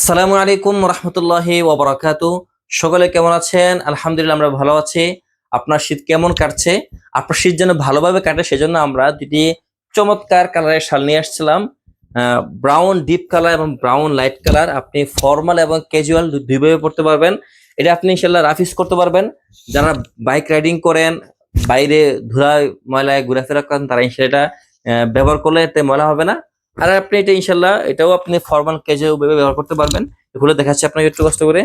আসসালামু আলাইকুম রহমতুল্লাহি ওবরাকাতু। সকলে কেমন আছেন? আলহামদুলিল্লাহ, আমরা ভালো আছি। আপনার শীত কেমন কাটছে? আপনার শীত যেন ভালোভাবে কাটে সেজন্য আমরা দুটি চমৎকার কালারের শাল নিয়ে আসছিলাম। ব্রাউন ডিপ কালার এবং ব্রাউন লাইট কালার। আপনি ফর্মাল এবং ক্যাজুয়াল দুইভাবে পড়তে পারবেন। এটা আপনি ইনশাল্লাহ রাফ করতে পারবেন। যারা বাইক রাইডিং করেন, বাইরে ধুলায় ময়লায় ঘোরাফেরা করেন, তারা ইনশাল্লাহ এটা ব্যবহার করলে এতে ময়লা হবে না। আর আপনি এটা ইনশাল্লাহ এটাও আপনি ফর্মাল ক্যাজুয়াল ভাবে ব্যবহার করতে পারবেন। এগুলো দেখাচ্ছি আপনাকে একটু কষ্ট করে।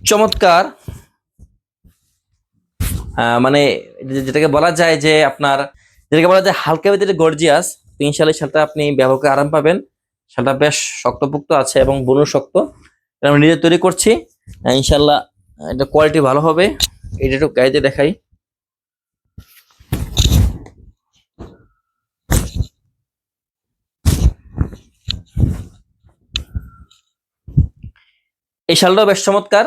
চমৎকার, মানে যেটাকে বলা যায় যে আপনার যেটাকে বলা যায় হালকা ভিতরে গর্জিয়াস। ইনশাল্লাহ শালটা আপনি ব্যবহার করে আরাম পাবেন। শালটা বেশ শক্তপোক্ত আছে এবং বুনু শক্ত। এটা আমি নিজে তৈরি করছি। ইনশাল্লাহ এটা কোয়ালিটি ভালো হবে। এটা একটু গায়ে দিয়ে দেখাই। এই শালটাও বেশ চমৎকার।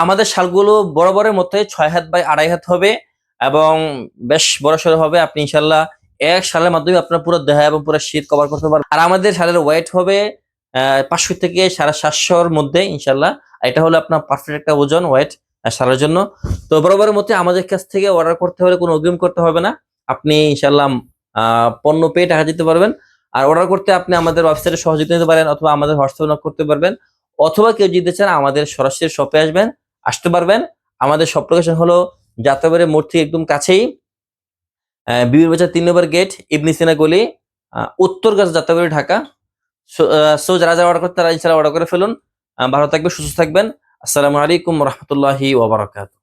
আমাদের শালগুলো বরাবরের মধ্যে 6 হাত বাই 2.5 হাত হবে এবং বেশ বড় সড়ো হবে। আপনি ইনশাল্লাহ এক শালের মাধ্যমে আপনার পুরো দেহ এবং পুরো শীত কভার করতে পারবেন। আর আমাদের শালের ওয়েট হবে 500 থেকে 750-র মধ্যে ইনশাল্লাহ। এটা হলো আপনার পারফেক্ট একটা ওজন ওয়েট শালের জন্য। তো বরাবরের মধ্যে আমাদের কাছ থেকে অর্ডার করতে হলে কোনো অগ্রিম করতে হবে না। আপনি ইনশাল্লাহ পণ্য পেয়ে টাকা দিতে পারবেন। আর অর্ডার করতে আপনি আমাদের ওয়েবসাইটে সহযোগিতা নিতে পারেন অথবা আমাদের হোয়াটসঅ্যাপে নক করতে পারবেন। অথবা কেউ যদি চান আমাদের সরাসরি শপে আসতে পারবেন। আমাদের শপ লোকেশন হলো যাত্রাবাড়ি মোড় থেকে একদম কাছেই, বিবির বাজার 3 নম্বর গেট, ইবনে সিনা গলি, উত্তরগাছ, যাত্রাবাড়ি, ঢাকা। সো যারা যারা অর্ডার করতে তারা ইনশাআল্লাহ অর্ডার করে ফেলুন। ভালো থাকবেন, সুস্থ থাকবেন। আসসালামু আলাইকুম রহমতুল্লাহি ওয়া বারাকাতুহু।